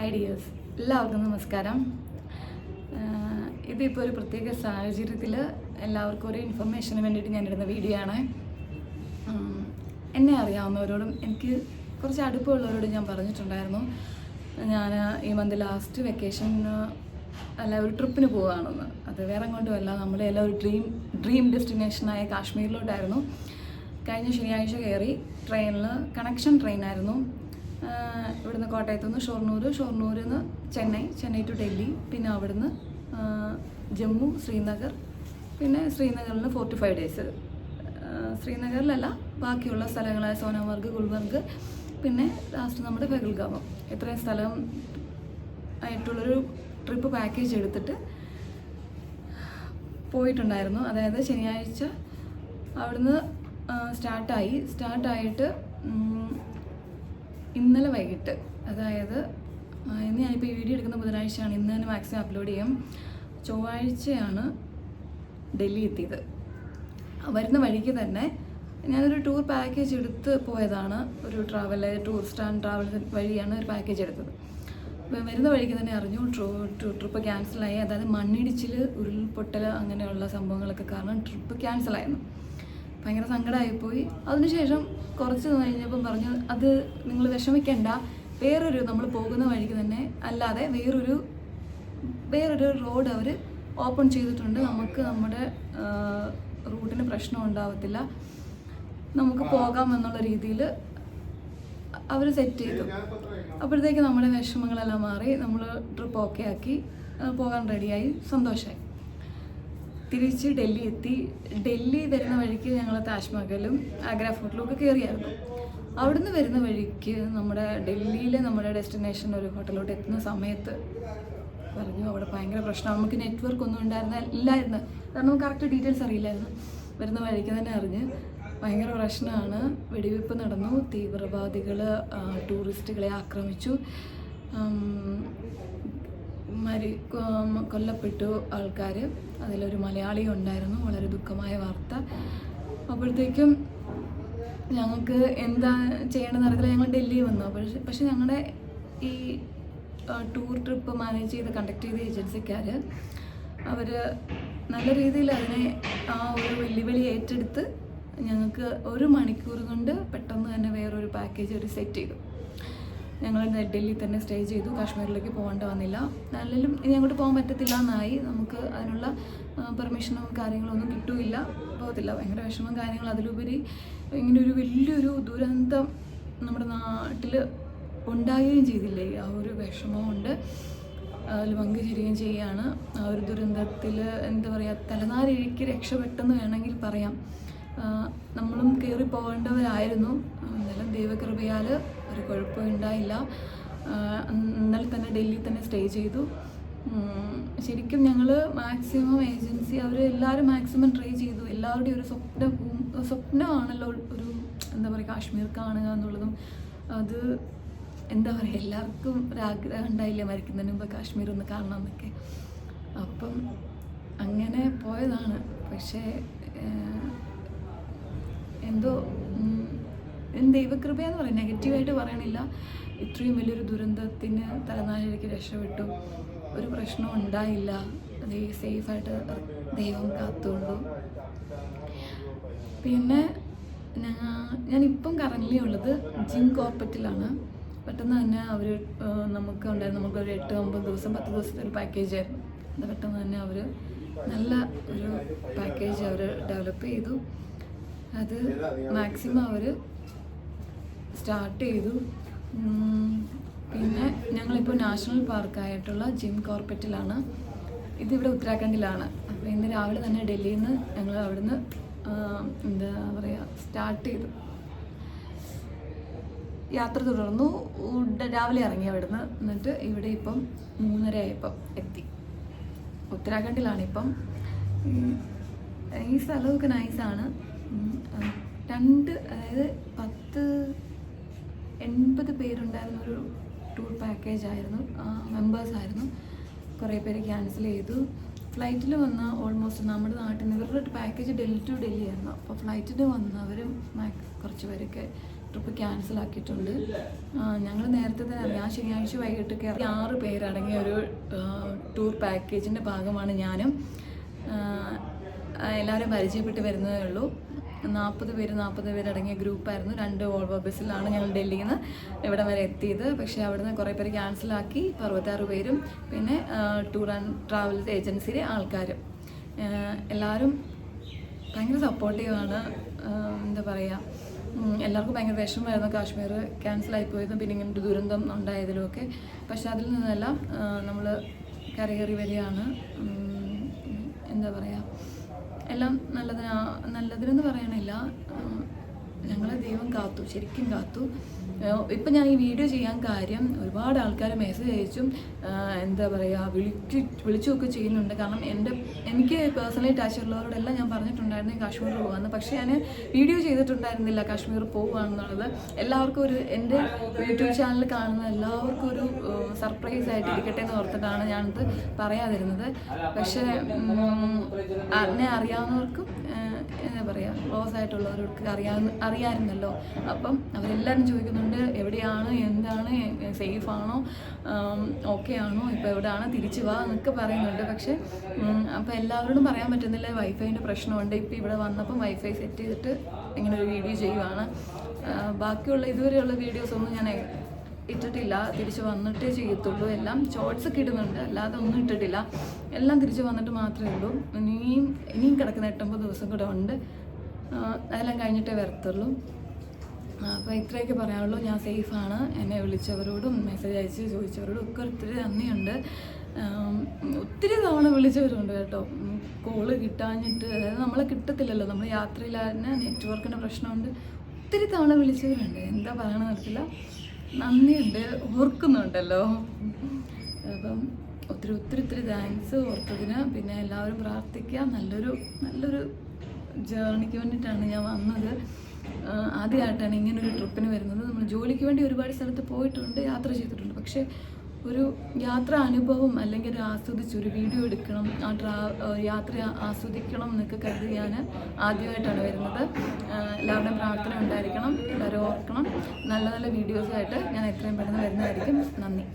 Hi dears, എല്ലാവർക്കും നമസ്കാരം. ഇതിപ്പോൾ ഒരു പ്രത്യേക സാഹചര്യത്തിൽ എല്ലാവർക്കും ഒരു ഇൻഫർമേഷന് വേണ്ടിയിട്ട് ഞാനിടുന്ന വീഡിയോ ആണ്. എന്നെ അറിയാവുന്നവരോടും എനിക്ക് കുറച്ച് അടുപ്പമുള്ളവരോടും ഞാൻ പറഞ്ഞിട്ടുണ്ടായിരുന്നു, ഞാൻ ഈ മന്ത് ലാസ്റ്റ് വെക്കേഷൻ അല്ല ഒരു ട്രിപ്പിന് പോവുകയാണെന്ന്. അത് വേറെ കൊണ്ടുമല്ല, നമ്മുടെ എല്ലാം ഒരു ഡ്രീം ഡെസ്റ്റിനേഷനായ കാശ്മീരിലോട്ടായിരുന്നു. കഴിഞ്ഞ ശനിയാഴ്ച കയറി ട്രെയിനിൽ, കണക്ഷൻ ട്രെയിനായിരുന്നു. ഇവിടുന്ന് കോട്ടയത്തു നിന്ന് ഷൊർണൂരിൽ നിന്ന് ചെന്നൈ ടു ഡൽഹി, പിന്നെ അവിടുന്ന് ജമ്മു, ശ്രീനഗർ, പിന്നെ ശ്രീനഗറിൽ 4 to 5 days. ശ്രീനഗറിലല്ല, ബാക്കിയുള്ള സ്ഥലങ്ങളായ സോനാമർഗ്, ഗുൽമർഗ്, പിന്നെ ലാസ്റ്റ് നമ്മുടെ പഹൽഗാം, ഇത്രയും സ്ഥലം ആയിട്ടുള്ളൊരു ട്രിപ്പ് പാക്കേജ് എടുത്തിട്ട് പോയിട്ടുണ്ടായിരുന്നു. അതായത് ശനിയാഴ്ച അവിടുന്ന് സ്റ്റാർട്ടായിട്ട് ഇന്നലെ വൈകിട്ട്, അതായത് ഇന്ന് ഞാനിപ്പോൾ ഈ വീഡിയോ എടുക്കുന്ന ബുധനാഴ്ചയാണ്, ഇന്ന് തന്നെ മാക്സിമം അപ്ലോഡ് ചെയ്യും. ചൊവ്വാഴ്ചയാണ് ഡൽഹി എത്തിയത്. വരുന്ന വഴിക്ക് തന്നെ ഞാനൊരു ടൂർ പാക്കേജ് എടുത്ത് പോയതാണ്. ഒരു ടൂറിസ്റ്റ് ആൻഡ് ട്രാവൽ വഴിയാണ് ഒരു പാക്കേജ് എടുത്തത്. വരുന്ന വഴിക്ക് തന്നെ അറിഞ്ഞു ട്രിപ്പ് ക്യാൻസലായി. അതായത് മണ്ണിടിച്ചിൽ, ഉരുൾപൊട്ടൽ, അങ്ങനെയുള്ള സംഭവങ്ങളൊക്കെ കാരണം ട്രിപ്പ് ക്യാൻസലായിരുന്നു. ഭയങ്കര സങ്കടമായിപ്പോയി. അതിനുശേഷം കുറച്ച് കഴിഞ്ഞപ്പം പറഞ്ഞു, അത് നിങ്ങൾ വിഷമിക്കേണ്ട, നമ്മൾ പോകുന്ന വഴിക്ക് തന്നെ അല്ലാതെ വേറൊരു റോഡ് അവർ ഓപ്പൺ ചെയ്തിട്ടുണ്ട്, നമുക്ക് നമ്മുടെ റൂട്ടിന് പ്രശ്നം ഉണ്ടാവത്തില്ല, നമുക്ക് പോകാമെന്നുള്ള രീതിയിൽ അവർ സെറ്റ് ചെയ്തു. അപ്പോഴത്തേക്ക് നമ്മുടെ വിഷമങ്ങളെല്ലാം മാറി, നമ്മൾ ട്രിപ്പ് ഓക്കെ ആക്കി പോകാൻ റെഡിയായി, സന്തോഷമായി. തിരിച്ച് ഡൽഹി എത്തി. ഡൽഹി വരുന്ന വഴിക്ക് ഞങ്ങൾ താജ്മഹലും ആഗ്ര ഫോർട്ടിലും ഒക്കെ കയറിയായിരുന്നു. അവിടുന്ന് വരുന്ന വഴിക്ക് ഡൽഹിയിലെ നമ്മുടെ ഡെസ്റ്റിനേഷൻ ഒരു ഹോട്ടലിലോട്ട് എത്തുന്ന സമയത്ത് പറഞ്ഞു, അവിടെ ഭയങ്കര പ്രശ്നമാണ്. നമുക്ക് നെറ്റ്വർക്ക് ഒന്നും ഇല്ലായിരുന്നു, കാരണം നമുക്ക് കറക്റ്റ് ഡീറ്റെയിൽസ് അറിയില്ലായിരുന്നു. വരുന്ന വഴിക്ക് തന്നെ അറിഞ്ഞ് ഭയങ്കര പ്രശ്നമാണ്. വെടിവെപ്പ് നടന്നു, തീവ്രവാദികൾ ടൂറിസ്റ്റുകളെ ആക്രമിച്ചു, കൊല്ലപ്പെട്ടു ആൾക്കാർ. അതിലൊരു മലയാളി ഉണ്ടായിരുന്നു. വളരെ ദുഃഖമായ വാർത്ത. അപ്പോഴത്തേക്കും ഞങ്ങൾക്ക് എന്താ ചെയ്യണമെന്ന് അറിയില്ല. ഞങ്ങൾ ഡൽഹി വന്നു. പക്ഷെ ഞങ്ങളുടെ ഈ ടൂർ ട്രിപ്പ് മാനേജ് ചെയ്ത് കണ്ടക്ട് ചെയ്ത ഏജൻസിക്കാർ അവർ നല്ല രീതിയിൽ അതിനെ ആ ഒരു വെല്ലുവിളി ഏറ്റെടുത്ത് ഞങ്ങൾക്ക് 1 മണിക്കൂർ കൊണ്ട് പെട്ടെന്ന് തന്നെ വേറൊരു പാക്കേജ് അവർ സെറ്റ് ചെയ്തു. ഞങ്ങൾ ഡൽഹി തന്നെ സ്റ്റേ ചെയ്തു. കാശ്മീരിലേക്ക് പോകേണ്ട വന്നില്ല. നല്ലും ഇനി അങ്ങോട്ട് പോകാൻ പറ്റത്തില്ല എന്നായി. നമുക്ക് അതിനുള്ള പെർമിഷനും കാര്യങ്ങളൊന്നും കിട്ടില്ല, പോകത്തില്ല. ഭയങ്കര വിഷമം കാര്യങ്ങൾ. അതിലുപരി ഇങ്ങനെ ഒരു വലിയൊരു ദുരന്തം നമ്മുടെ നാട്ടിൽ ഉണ്ടാകുകയും ചെയ്തില്ലേ, ആ ഒരു വിഷമമുണ്ട്. അതിൽ പങ്കുചേരുകയും ചെയ്യുകയാണ്. ആ ഒരു ദുരന്തത്തിൽ എന്താ പറയുക, തലനാരിഴയ്ക്ക് രക്ഷപ്പെട്ടെന്ന് വേണമെങ്കിൽ പറയാം. നമ്മളും കയറി പോകേണ്ടവരായിരുന്നു. എന്നാലും ദൈവകൃപയാൽ ഒരു കുഴപ്പവും ഉണ്ടായില്ല. ഇന്നലെ തന്നെ ഡൽഹി തന്നെ സ്റ്റേ ചെയ്തു. ശരിക്കും ഞങ്ങൾ മാക്സിമം ഏജൻസി അവരെല്ലാവരും മാക്സിമം ട്രൈ ചെയ്തു. എല്ലാവരുടെയും ഒരു സ്വപ്നമാണല്ലോ ഒരു എന്താ പറയുക, കാശ്മീർ കാണുക എന്നുള്ളതും. അത് എന്താ പറയുക, എല്ലാവർക്കും ഒരാഗ്രഹം ഉണ്ടായില്ല മരിക്കുന്നതിന് മുമ്പ് കാശ്മീർ ഒന്ന് കാണണം എന്നൊക്കെ. അപ്പം അങ്ങനെ പോയതാണ്. പക്ഷേ എന്തോ ദൈവകൃപയെന്ന് പറയും, നെഗറ്റീവായിട്ട് പറയണില്ല. ഇത്രയും വലിയൊരു ദുരന്തത്തിന് തലനാരിഴയ്ക്ക് രക്ഷപ്പെട്ടു, ഒരു പ്രശ്നവും ഉണ്ടായില്ല. അത് സേഫായിട്ട് ദൈവം കാത്തുകൊണ്ടു. പിന്നെ ഞാനിപ്പം കറൻ്റ്ലി ഉള്ളത് ജിം കോർപ്പറ്റിലാണ്. പെട്ടെന്ന് തന്നെ അവർ നമുക്കൊരു 8-9 ദിവസം 10 ദിവസത്തെ ഒരു പാക്കേജ് ആയിരുന്നു. അത് പെട്ടെന്ന് തന്നെ അവർ നല്ല ഒരു പാക്കേജ് അവർ ഡെവലപ്പ് ചെയ്തു. അത് മാക്സിമം അവർ സ്റ്റാർട്ട് ചെയ്തു. പിന്നെ ഞങ്ങളിപ്പോൾ നാഷണൽ പാർക്കായിട്ടുള്ള ജിം കോർപ്പറ്റിലാണ്. ഇതിവിടെ ഉത്തരാഖണ്ഡിലാണ്. അപ്പോൾ ഇന്ന് രാവിലെ തന്നെ ഡൽഹിയിൽ നിന്ന് ഞങ്ങൾ അവിടുന്ന് എന്താ പറയുക സ്റ്റാർട്ട് ചെയ്തു. യാത്ര തുടർന്നു. രാവിലെ ഇറങ്ങി അവിടുന്ന്. എന്നിട്ട് ഇവിടെ ഇപ്പം 3:30 ആയപ്പം എത്തി. ഉത്തരാഖണ്ഡിലാണിപ്പം. ഈ സ്ഥലമൊക്കെ നൈസാണ്. അതായത് 80 പേരുണ്ടായിരുന്ന ഒരു ടൂർ പാക്കേജ് ആയിരുന്നു, മെമ്പേഴ്സായിരുന്നു. കുറേ പേര് ക്യാൻസൽ ചെയ്തു. ഫ്ലൈറ്റിൽ വന്ന ഓൾമോസ്റ്റ് നമ്മുടെ നാട്ടിൽ നിന്ന് ഇവരുടെ പാക്കേജ് ഡൽഹി ടു ഡൽഹി ആയിരുന്നു. അപ്പോൾ ഫ്ലൈറ്റിൽ വന്നവരും കുറച്ച് പേരൊക്കെ ട്രിപ്പ് ക്യാൻസൽ ആക്കിയിട്ടുണ്ട്. ഞങ്ങൾ നേരത്തെ തന്നെ ഞാൻ ശനിയാഴ്ച വൈകിട്ട് 6 പേരടങ്ങിയ ഒരു ടൂർ പാക്കേജിൻ്റെ ഭാഗമാണ് ഞാനും. എല്ലാവരും പരിചയപ്പെട്ട് വരുന്നതേ ഉള്ളൂ. 40 പേരടങ്ങിയ ഗ്രൂപ്പായിരുന്നു. 2 വോൾവോ ബസ്സിലാണ് ഞങ്ങൾ ഡൽഹിയിൽ നിന്ന് ഇവിടെ വരെ എത്തിയത്. പക്ഷേ അവിടുന്ന് കുറേ പേര് ക്യാൻസലാക്കി. 66 പേരും പിന്നെ ടൂർ ആൻഡ് ട്രാവൽ ഏജൻസിയിലെ ആൾക്കാരും എല്ലാവരും ഭയങ്കര സപ്പോർട്ടീവാണ്. എന്താ പറയുക, എല്ലാവർക്കും ഭയങ്കര വിഷമമായിരുന്നു കാശ്മീർ ക്യാൻസലായി പോയതും പിന്നെ ഇങ്ങനെ ഒരു ദുരന്തം ഉണ്ടായതിലുമൊക്കെ. പക്ഷെ അതിൽ നിന്നെല്ലാം നമ്മൾ കരകയറി വരികയാണ്. എന്താ പറയുക, എല്ലാം നല്ലതിനെന്ന് പറയണില്ല, ഞങ്ങളെ ദൈവം കാത്തു, ശരിക്കും കാത്തു. ഇപ്പം ഞാൻ ഈ വീഡിയോ ചെയ്യാൻ കാര്യം ഒരുപാട് ആൾക്കാർ മെസ്സേജ് അയച്ചും എന്താ പറയുക വിളിച്ചുമൊക്കെ ചെയ്യുന്നുണ്ട്. കാരണം എനിക്ക് പേഴ്സണലി ടച്ച് ഉള്ളവരോടെല്ലാം ഞാൻ പറഞ്ഞിട്ടുണ്ടായിരുന്നു കാശ്മീർ പോകാമെന്ന്. പക്ഷേ ഞാൻ വീഡിയോ ചെയ്തിട്ടുണ്ടായിരുന്നില്ല കാശ്മീർ പോകുകയാണെന്നുള്ളത്. എല്ലാവർക്കും എൻ്റെ യൂട്യൂബ് ചാനൽ കാണുന്ന എല്ലാവർക്കും ഒരു സർപ്രൈസ് ആയിട്ട് ഇരിക്കട്ടെ എന്ന് ഓർത്തിട്ടാണ് ഞാനിത് പറയാതിരുന്നത്. പക്ഷേ എന്നെ അറിയാവുന്നവർക്കും എന്താ പറയുക ക്ലോസ് ആയിട്ടുള്ളവർക്ക് അറിയാമായിരുന്നല്ലോ. അപ്പം അവരെല്ലാവരും ചോദിക്കുന്നുണ്ട് എവിടെയാണ്, എന്താണ്, സേഫ് ആണോ, ഓക്കെ ആണോ, ഇപ്പോൾ എവിടെയാണ്, തിരിച്ചു വാ എന്നൊക്കെ പറയുന്നുണ്ട്. പക്ഷേ അപ്പോൾ എല്ലാവരോടും പറയാൻ പറ്റുന്നില്ല, വൈഫൈൻ്റെ പ്രശ്നമുണ്ട്. ഇപ്പോൾ ഇവിടെ വന്നപ്പം വൈഫൈ സെറ്റ് ചെയ്തിട്ട് ഇങ്ങനെ ഒരു വീഡിയോ ചെയ്യുവാണ്. ബാക്കിയുള്ള ഇതുവരെയുള്ള വീഡിയോസൊന്നും ഞാൻ ഇട്ടിട്ടില്ല, തിരിച്ച് വന്നിട്ടേ ചെയ്യത്തുള്ളൂ. എല്ലാം ഷോർട്സൊക്കെ ഇടുന്നുണ്ട്, അല്ലാതെ ഒന്നും ഇട്ടിട്ടില്ല. എല്ലാം തിരിച്ച് വന്നിട്ട് മാത്രമേ ഉള്ളൂ. ഇനിയും കിടക്കുന്ന 8-9 ദിവസം കൂടെ ഉണ്ട്. അതെല്ലാം കഴിഞ്ഞിട്ടേ വരത്തുള്ളൂ. അപ്പോൾ ഇത്രയൊക്കെ പറയാനുള്ളൂ. ഞാൻ സേഫാണ്. എന്നെ വിളിച്ചവരോടും മെസ്സേജ് അയച്ച് ചോദിച്ചവരോടും ഒക്കെ ഒത്തിരി നന്ദിയുണ്ട്. ഒത്തിരി തവണ വിളിച്ചവരുണ്ട് കേട്ടോ. കോള് കിട്ടാഞ്ഞിട്ട്, അതായത് നമ്മളെ കിട്ടത്തില്ലല്ലോ, നമ്മൾ യാത്രയിലായിരുന്ന നെറ്റ്വർക്കിൻ്റെ പ്രശ്നമുണ്ട്. ഒത്തിരി തവണ വിളിച്ചവരുണ്ട്. എന്താ പറയണമെന്ന് അറിയില്ല. നന്ദിയുണ്ട്, ഓർക്കുന്നുണ്ടല്ലോ. അപ്പം ഒത്തിരി താങ്ക്സ് ഓർത്തതിന്. പിന്നെ എല്ലാവരും പ്രാർത്ഥിക്കുക. നല്ലൊരു ജേർണിക്ക് വേണ്ടിയിട്ടാണ് ഞാൻ വന്നത്. ആദ്യമായിട്ടാണ് ഇങ്ങനൊരു ട്രിപ്പിന് വരുന്നത്. നമ്മൾ ജോലിക്ക് വേണ്ടി ഒരുപാട് സ്ഥലത്ത് പോയിട്ടുണ്ട്, യാത്ര ചെയ്തിട്ടുണ്ട്. പക്ഷേ ഒരു യാത്രാ അനുഭവം അല്ലെങ്കിൽ ഒരു ആസ്വദിച്ച് ഒരു വീഡിയോ എടുക്കണം, യാത്ര ആസ്വദിക്കണം എന്നൊക്കെ കരുതി ഞാൻ ആദ്യമായിട്ടാണ് വരുന്നത്. എല്ലാവരുടെയും പ്രാർത്ഥന ഉണ്ടായിരിക്കണം, എല്ലാവരും ഓർക്കണം. നല്ല വീഡിയോസായിട്ട് ഞാൻ എത്രയും പെട്ടെന്ന് വരുന്നതായിരിക്കും. നന്ദി.